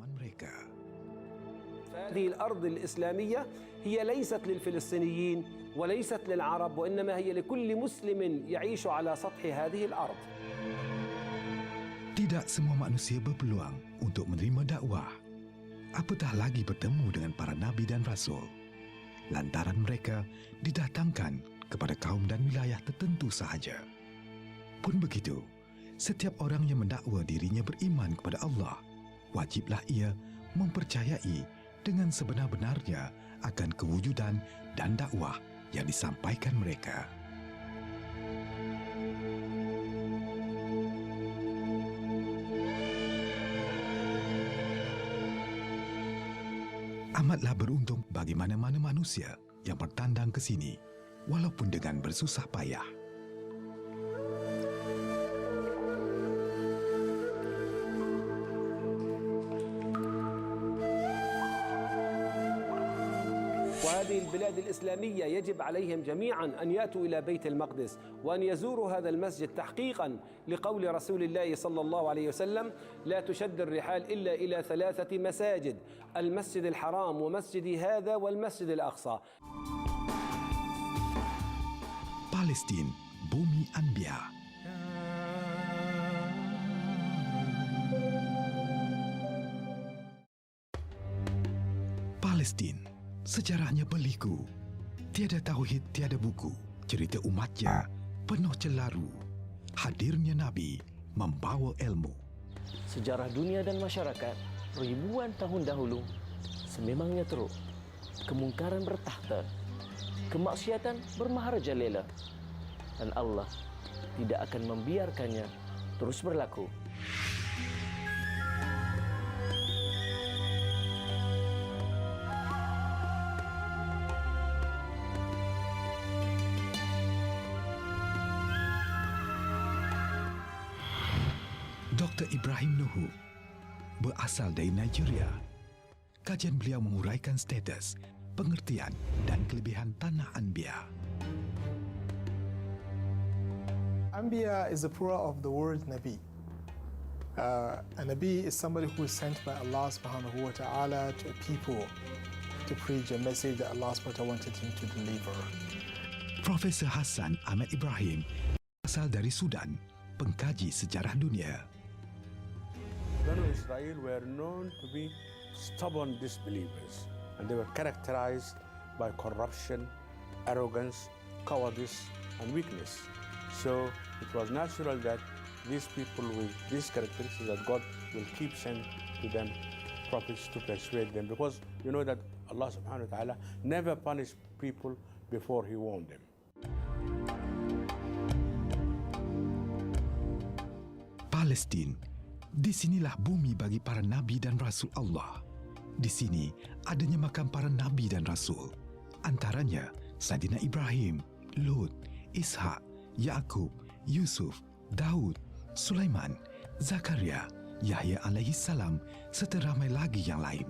pemahaman mereka. هذه الأرض الإسلامية هي ليست للفلسطينيين وليست للعرب وإنما هي لكل مسلم يعيش على سطح هذه الأرض. Tidak semua manusia berpeluang untuk menerima dakwah, apatah lagi bertemu dengan para nabi dan rasul. Lantaran mereka didatangkan kepada kaum dan wilayah tertentu sahaja. Pun begitu, setiap orang yang mendakwa dirinya beriman kepada Allah, wajiblah ia mempercayai dengan sebenar-benarnya akan kewujudan dan dakwah yang disampaikan mereka. Amatlah beruntung bagi mana-mana manusia yang bertandang ke sini, walaupun dengan bersusah payah. وهذه البلاد الإسلامية يجب عليهم جميعا أن يأتوا إلى بيت المقدس وأن يزوروا هذا المسجد تحقيقا لقول رسول الله صلى الله عليه وسلم: لا تشد الرحال إلا إلى 3 مساجد، المسجد الحرام ومسجدي هذا والمسجد الأقصى. Palestin, Bumi Anbia. Palestin, sejarahnya berliku. Tiada tauhid, tiada buku. Cerita umatnya penuh celaru. Hadirnya Nabi membawa ilmu. Sejarah dunia dan masyarakat ribuan tahun dahulu sememangnya teruk. Kemungkaran bertahta, kemaksiatan bermaharajalela, dan Allah tidak akan membiarkannya terus berlaku. Dr. Ibrahim Nuhu berasal dari Nigeria. Kajian beliau menguraikan status, pengertian dan kelebihan tanah Anbia. Anbiya is the plural of the word Nabi. A Nabi is somebody who is sent by Allah subhanahu wa ta'ala to a people to preach a message that Allah subhanahu wa ta'ala wanted him to deliver. Profesor Hassan Ahmad Ibrahim berasal dari Sudan, pengkaji sejarah dunia. Banu Israel were known to be stubborn disbelievers, and they were characterized by corruption, arrogance, cowardice, and weakness. So it was natural that these people with these characteristics that God will keep sending to them prophets to persuade them, because you know that Allah subhanahu wa ta'ala never punished people before he warned them. Palestin, di sinilah bumi bagi para nabi dan rasul Allah. Di sini adanya makam para nabi dan rasul. Antaranya Saidina Ibrahim, Lut, Ishak, Yakub, Yusuf, Daud, Sulaiman, Zakaria, Yahya alaihi salam serta ramai lagi yang lain.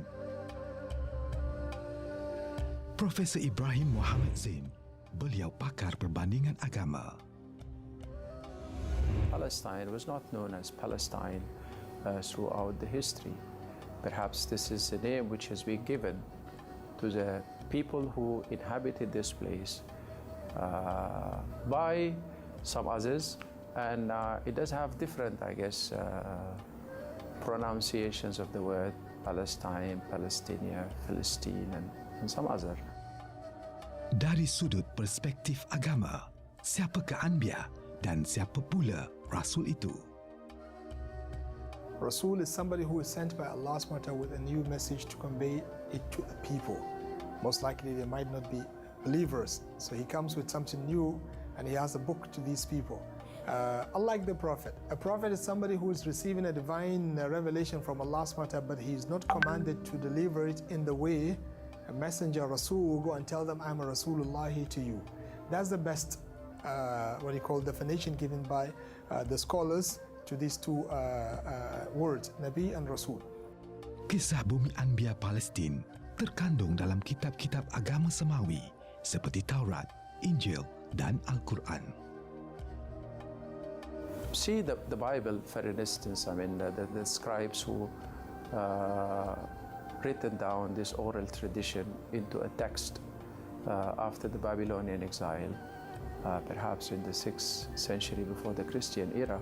Profesor Ibrahim Muhammad Zain, beliau pakar perbandingan agama. Palestine was not known as Palestine throughout the history. Perhaps this is a name which has been given to the people who inhabited this place by some others, and it does have different, I guess, pronunciations of the word Palestine, Palestinia, Philistine, and some other. Dari sudut perspektif agama, siapakah Anbiya dan siapa pula Rasul itu? Rasul is somebody who is sent by Allah subhanahu wa ta'ala with a new message to convey it to the people. Most likely they might not be believers, so he comes with something new and he has a book to these people. Unlike the Prophet, a Prophet is somebody who is receiving a divine revelation from Allah subhanahu wa ta'ala, but he is not commanded to deliver it in the way a messenger, Rasul, will go and tell them, I'm a Rasulullah to you. That's the best definition given by the scholars to these two words, Nabi and Rasul. Kisah Bumi Anbia Palestin terkandung dalam kitab-kitab agama semawi seperti Taurat, Injil dan Al-Quran. See the Bible, for instance, I mean, the scribes who written down this oral tradition into a text after the Babylonian exile, perhaps in the 6th century before the Christian era,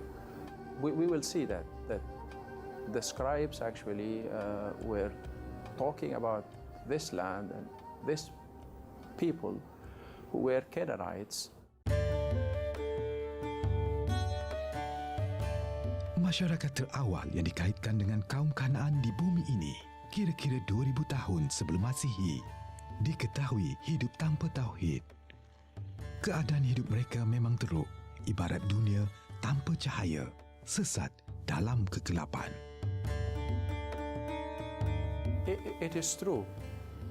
we will see that the scribes actually were talking about this land and this people who were Canaanites. Masyarakat terawal yang dikaitkan dengan kaum Kanaan di bumi ini kira-kira 2000 tahun sebelum Masihi diketahui hidup tanpa tauhid. Keadaan hidup mereka memang teruk, ibarat dunia tanpa cahaya, sesat dalam kegelapan. It is true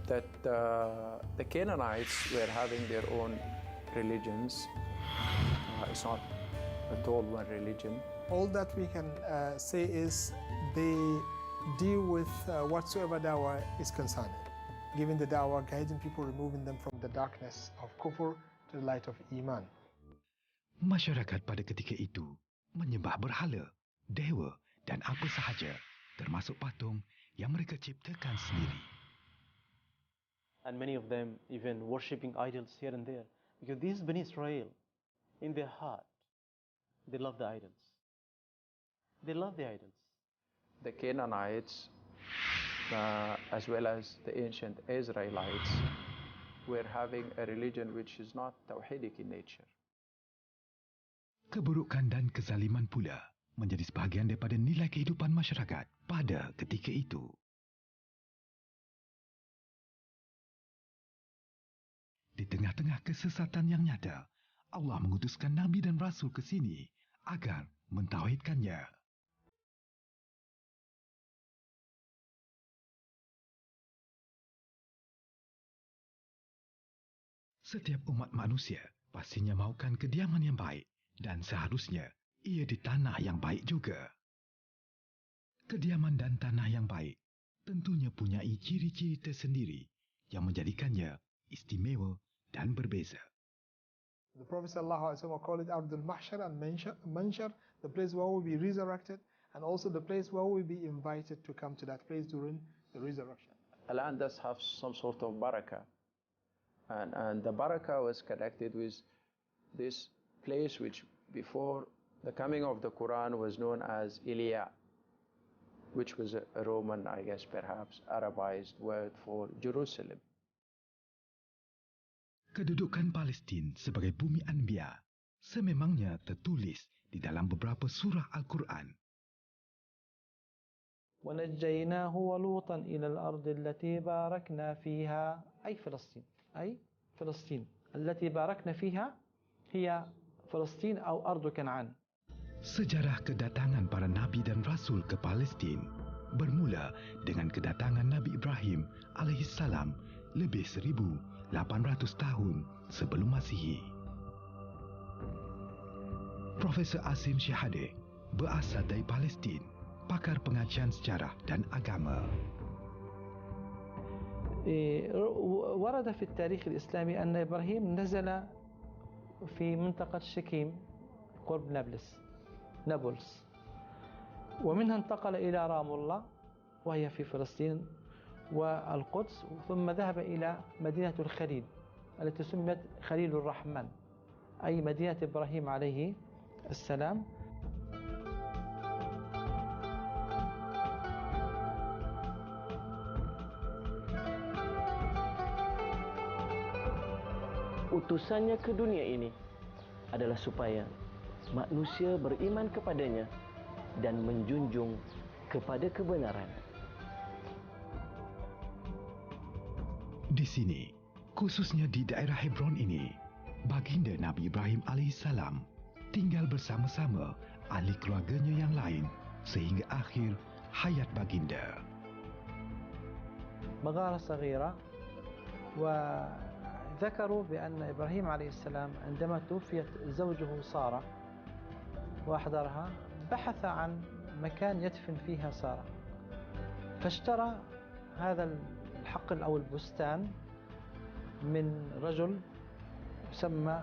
that the Canaanites were having their own religions. It's not at all one religion. All that we can say is they deal with whatsoever dawah is concerned, giving the dawah, guiding people, removing them from the darkness of kufur to the light of iman. Masyarakat pada ketika itu menyembah berhala, dewa dan apa sahaja, termasuk patung yang mereka ciptakan sendiri. And many of them even worshipping idols here and there. Because these Bani Israel, in their heart, they love the idols. They love the idols. The Canaanites, as well as the ancient Israelites, were having a religion which is not tawhidic in nature. Keburukan dan kezaliman pula menjadi sebahagian daripada nilai kehidupan masyarakat pada ketika itu. Di tengah-tengah kesesatan yang nyata, Allah mengutuskan Nabi dan Rasul ke sini agar mentauhidkannya. Setiap umat manusia pastinya mahukan kediaman yang baik dan seharusnya ia di tanah yang baik juga. Kediaman dan tanah yang baik tentunya punyai ciri-ciri tersendiri yang menjadikannya istimewa dan berbeza. The Prophet ﷺ called it Ardul Mahshar and Manshar, the place where we will be resurrected, and also the place where we will be invited to come to that place during the resurrection. A land does have some sort of barakah. And the barakah was connected with this place which before the coming of the Quran was known as Iliya, which was a Roman, I guess perhaps, Arabized word for Jerusalem. Kedudukan Palestin sebagai Bumi Anbia sememangnya tertulis di dalam beberapa surah Al-Quran. ونجيناه ولوطا إلى الأرض التي باركنا فيها أي فلسطين التي باركنا فيها هي فلسطين أو أرض كنعان. Sejarah kedatangan para Nabi dan Rasul ke Palestin bermula dengan kedatangan Nabi Ibrahim alaihissalam lebih 1800 tahun sebelum Masihi. Profesor Asim Syahade berasal dari Palestin, pakar pengajian sejarah dan agama. ورد في التاريخ الإسلامي أن إبراهيم نزل في منطقة شكيم قرب نابلس ومنها انتقل إلى رام الله وهي في فلسطين والقدس ثم ذهب إلى مدينة الخليل التي سميت خليل الرحمن أي مدينة إبراهيم عليه السلام. Utusannya ke dunia ini adalah supaya manusia beriman kepadanya dan menjunjung kepada kebenaran. Di sini, khususnya di daerah Hebron ini, baginda Nabi Ibrahim alaihissalam tinggal bersama-sama ahli keluarganya yang lain sehingga akhir hayat baginda. مغارة صغيرة وذكروا بأن إبراهيم عليه السلام عندما توفيت زوجه سارة وأحضرها بحث عن مكان يدفن فيها سارة فاشترى هذا الحقل أو البستان من رجل يسمى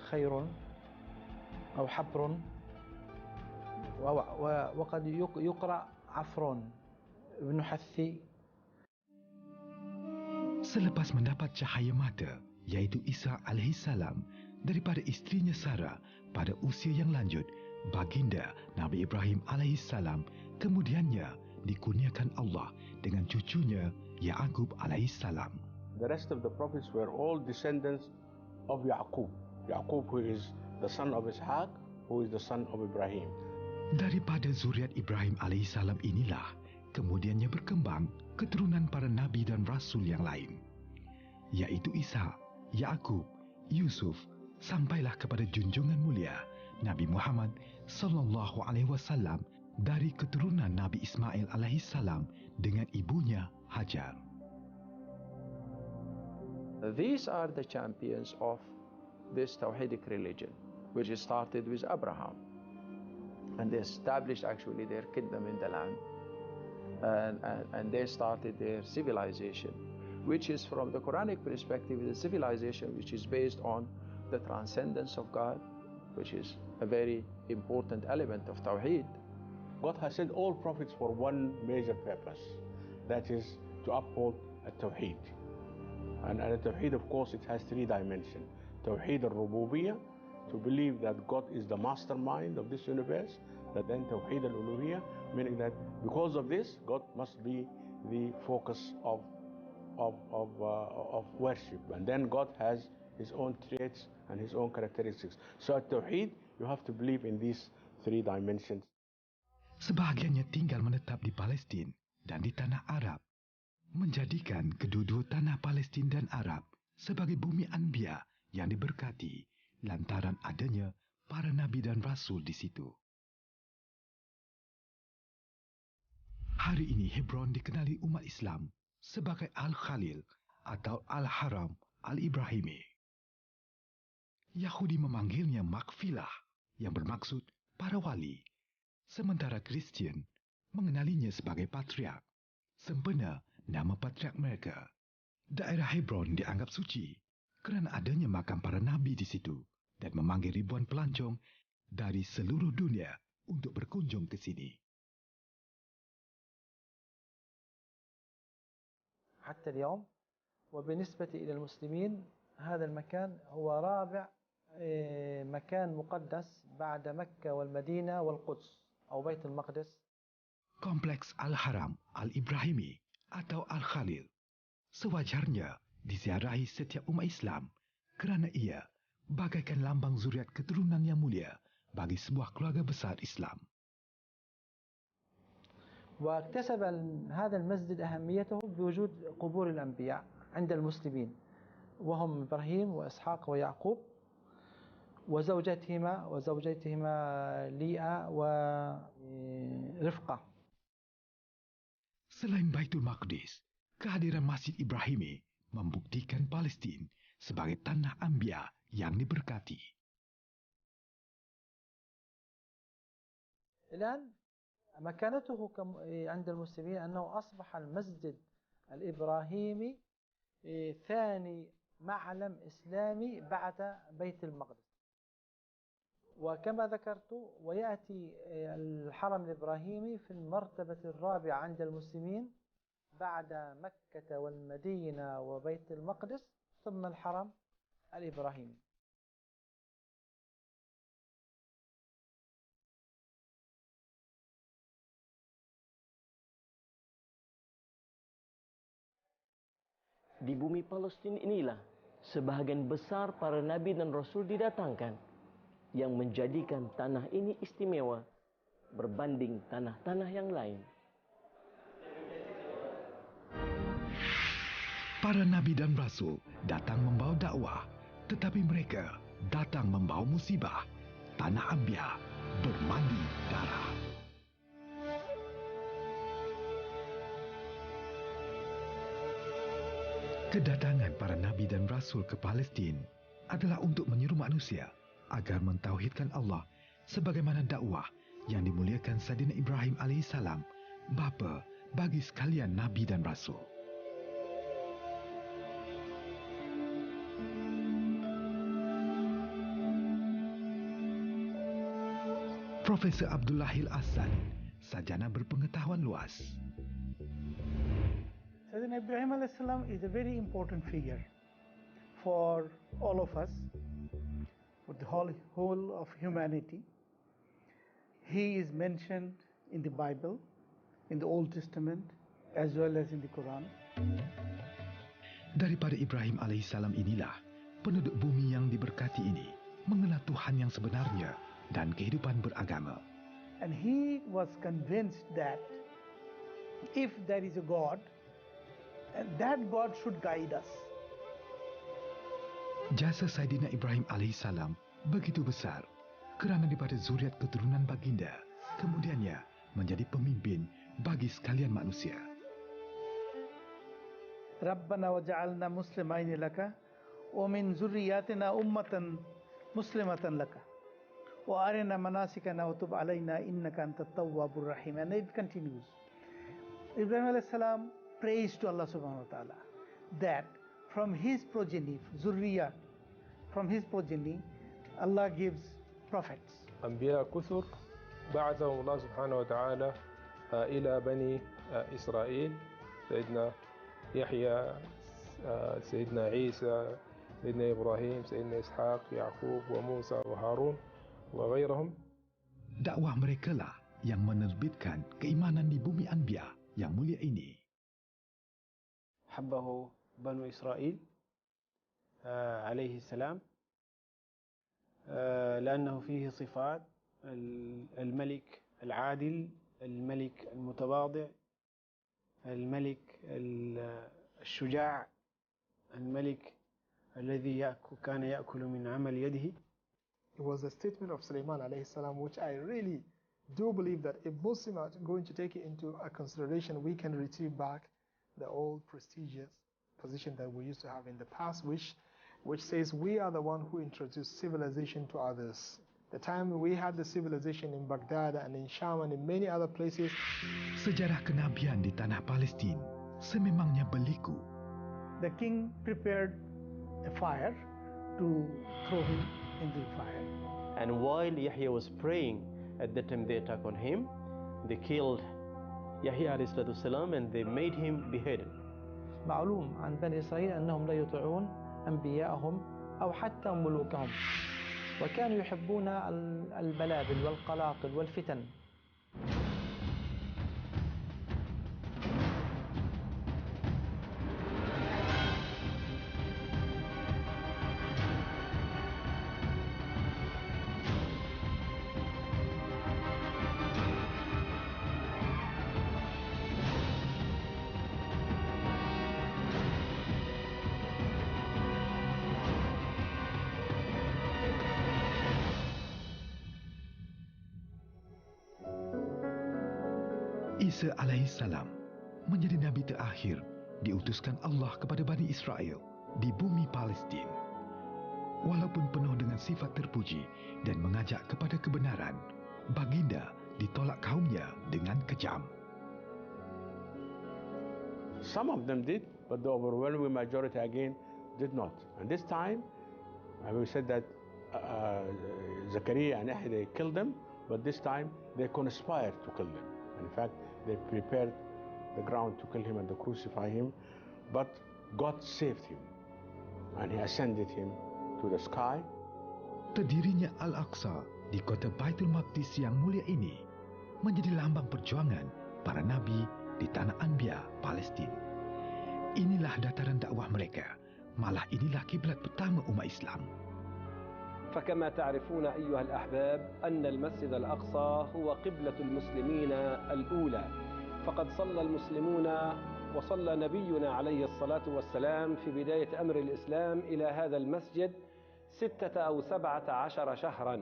خير أو حبر وقد يقرأ عفرون بنحثي. Selepas mendapat cahaya mata, iaitu Isa alaihissalam daripada isterinya Sarah pada usia yang lanjut, baginda Nabi Ibrahim alaihissalam kemudiannya dikurniakan Allah dengan cucunya Ya'qub alaihissalam. The rest of the prophets were all descendants of Yaqub. Yaqub, who is the son of Ishaq, who is the son of Ibrahim. Daripada zuriat Ibrahim alaihissalam inilah kemudiannya berkembang keturunan para nabi dan rasul yang lain, iaitu Isa, Yaqub, Yusuf, sampailah kepada junjungan mulia Nabi Muhammad sallallahu alaihi wasallam dari keturunan Nabi Ismail alaihissalam dengan ibunya Hajar. These are the champions of this Tawhidic religion, which started with Abraham. And they established actually their kingdom in the land. And they started their civilization, which is from the Quranic perspective, the civilization which is based on the transcendence of God, which is a very important element of Tawheed. God has sent all prophets for one major purpose, that is to uphold a Tawheed. And a Tawheed, of course, it has three dimensions. Tawheed al-Rububiyyah, to believe that God is the mastermind of this universe. That then Tawheed al-Uluhiyyah, meaning that because of this, God must be the focus of worship. And then God has His own traits and His own characteristics. So at Tawheed, you have to believe in these three dimensions. Sebahagiannya tinggal menetap di Palestin dan di tanah Arab, menjadikan kedua-dua tanah Palestin dan Arab sebagai bumi Anbia yang diberkati lantaran adanya para nabi dan rasul di situ. Hari ini Hebron dikenali umat Islam sebagai Al-Khalil atau Al-Haram Al-Ibrahimi. Yahudi memanggilnya Makfilah yang bermaksud para wali, sementara Kristian mengenalinya sebagai Patriark, sempena nama patriark mereka. Daerah Hebron dianggap suci kerana adanya makam para nabi di situ dan memanggil ribuan pelancong dari seluruh dunia untuk berkunjung ke sini. حتى اليوم وبالنسبة إلى المسلمين هذا المكان هو رابع مكان مقدس بعد مكة والمدينة والقدس أو بيت المقدس. Kompleks Al-Haram Al-Ibrahimi atau Al-Khalil sewajarnya diziarahi setiap umat Islam kerana ia bagaikan lambang zuriat keturunan yang mulia bagi sebuah keluarga besar Islam. واكتسب هذا المسجد أهميته بوجود قبور الأنبياء عند المسلمين وهم إبراهيم وإسحاق ويعقوب وزوجتهما ليئة ورفقة. Selain Baitul Maqdis, kehadiran Masjid Ibrahimi membuktikan Palestin sebagai tanah Anbiya yang diberkati. الآن مكانته عند المسلمين أنه أصبح المسجد الإبراهيمي ثاني معلم إسلامي بعد بيت المقدس. وكما ذكرت ويأتي الحرم الإبراهيمي في المرتبة الرابعة عند المسلمين بعد مكة والمدينة وبيت المقدس ثم الحرم الإبراهيمي. Di bumi Palestin inilah sebahagian besar para nabi dan rasul didatangkan, yang menjadikan tanah ini istimewa berbanding tanah-tanah yang lain. Para nabi dan rasul datang membawa dakwah, tetapi mereka datang membawa musibah. Tanah Anbiya bermandi darah. Kedatangan para nabi dan rasul ke Palestin adalah untuk menyuruh manusia agar mentauhidkan Allah sebagaimana dakwah yang dimuliakan Saidina Ibrahim alaihissalam, bapa bagi sekalian nabi dan rasul. Profesor Abdullahil Asad, sarjana berpengetahuan luas. Sayyidina Ibrahim alayhi salam is a very important figure for all of us, for the whole of humanity. He is mentioned in the Bible, in the Old Testament, as well as in the Quran. Daripada Ibrahim alaihissalam inilah penduduk bumi yang diberkati ini mengenal Tuhan yang sebenarnya dan kehidupan beragama. And he was convinced that if there is a God, and that God should guide us. Jasa Saidina Ibrahim alaihissalam begitu besar kerana daripada zuriat keturunan baginda, kemudiannya menjadi pemimpin bagi sekalian manusia. Rabbana waj'alna muslimaini laka wa min zurriyatina ummatan muslimatan laka wa arina manasikana wa tub alaina innaka antat tawwabur rahim. And it continues. Ibrahim alayhi salam prays to Allah subhanahu wa ta'ala that from his progeny, zurriyat, from his progeny, Allah gives prophets. أنبياء كثر بعثهم الله سبحانه وتعالى إلى بني إسرائيل، سيدنا يحيى، سيدنا عيسى، سيدنا إبراهيم، سيدنا إسحاق، يعقوب وموسى وهارون وغيرهم. Dakwah mereka lah yang menerbitkan keimanan di Bumi Anbia yang mulia ini. حبه بنو إسرائيل عليه السلام لأنه فيه صفات الملك العادل، الملك المتواضع، الملك الشجاع، الملك الذي كان يأكل من عمل يده. It was a statement of Sulaiman alayhi salam, which I really do believe that if Muslims are going to take it into a consideration, we can retrieve back the old prestigious position that we used to have in the past, which says we are the one who introduced civilization to others. The time we had the civilization in Baghdad and in Sham and in many other places. Sejarah kenabian di tanah Palestin sememangnya berliku. The king prepared a fire to throw him into the fire. And while Yahya was praying, at that time they attacked on him, they killed Yahya alayhi salatu wasalam and they made him beheaded. معلوم عن بني إسرائيل أنهم لا يطيعون أنبياءهم أو حتى ملوكهم، وكانوا يحبون البلابل والقلاقل والفتن. Isa alaihissalam menjadi nabi terakhir diutuskan Allah kepada Bani Israel di bumi Palestin. Walaupun penuh dengan sifat terpuji dan mengajak kepada kebenaran, baginda ditolak kaumnya dengan kejam. Some of them did, but the overwhelming majority again did not. And this time, we said that Zechariah and Yahya, they killed them, but this time they conspired to kill them. In fact, they prepared the ground to kill him and to crucify him, but God saved him, and He ascended him to the sky. Terdirinya Al-Aqsa di kota Baitul Maqdis yang mulia ini menjadi lambang perjuangan para nabi di tanah Anbia, Palestin. Inilah dataran dakwah mereka, malah inilah kiblat pertama umat Islam. فكما تعرفون أيها الأحباب أن المسجد الأقصى هو قبلة المسلمين الأولى، فقد صلى المسلمون وصلى نبينا عليه الصلاة والسلام في بداية أمر الإسلام إلى هذا المسجد 6 أو 17 شهرا،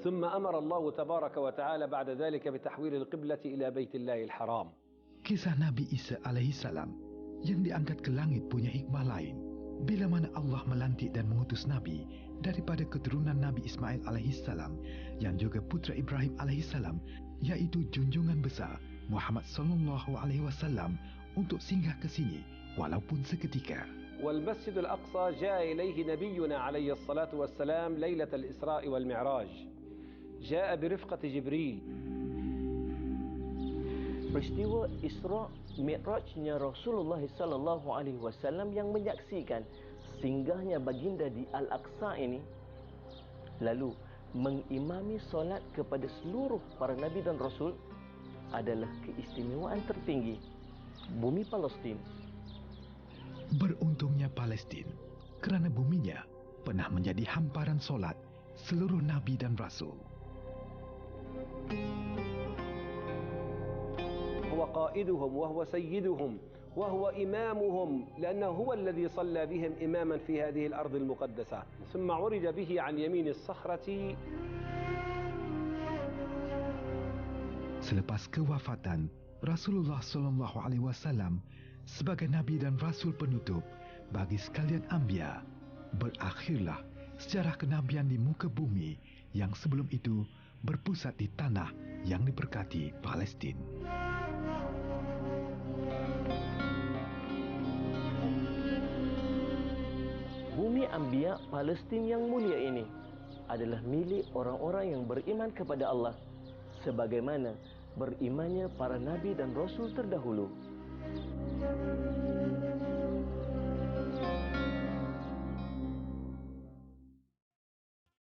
ثم أمر الله تبارك وتعالى بعد ذلك بتحويل القبلة إلى بيت الله الحرام. Kisah Nabi Isa alaihissalam yang diangkat ke langit punya hikmah lain. Bila mana Allah melantik dan mengutus Nabi daripada keturunan Nabi Ismail alaihissalam yang juga putra Ibrahim alaihissalam, iaitu junjungan besar Muhammad sallallahu alaihi wasallam untuk singgah ke sini walaupun seketika. والمسجد الأقصى جاء إليه نبينا عليه الصلاة والسلام ليلة الإسراء والمعراج، جاء برفقة جبريل. Peristiwa Isra Mi'rajnya Rasulullah sallallahu alaihi wasallam yang menyaksikan singgahnya baginda di Al-Aqsa ini, lalu mengimami solat kepada seluruh para nabi dan rasul, adalah keistimewaan tertinggi bumi Palestin. Beruntungnya Palestin kerana buminya pernah menjadi hamparan solat seluruh nabi dan rasul. هو قائدهم وهو سيدهم وهو إمامهم لأنه هو الذي صلى بهم إماما في هذه الأرض المقدسة ثم عرج به عن يمين الصخرة. Selepas kewafatan Rasulullah SAW sebagai nabi dan rasul penutup bagi sekalian Anbiya, berakhirlah sejarah kenabian di muka bumi yang sebelum itu berpusat di tanah yang diberkati Palestin. Bumi Anbia Palestin yang mulia ini adalah milik orang-orang yang beriman kepada Allah, sebagaimana berimannya para nabi dan rasul terdahulu.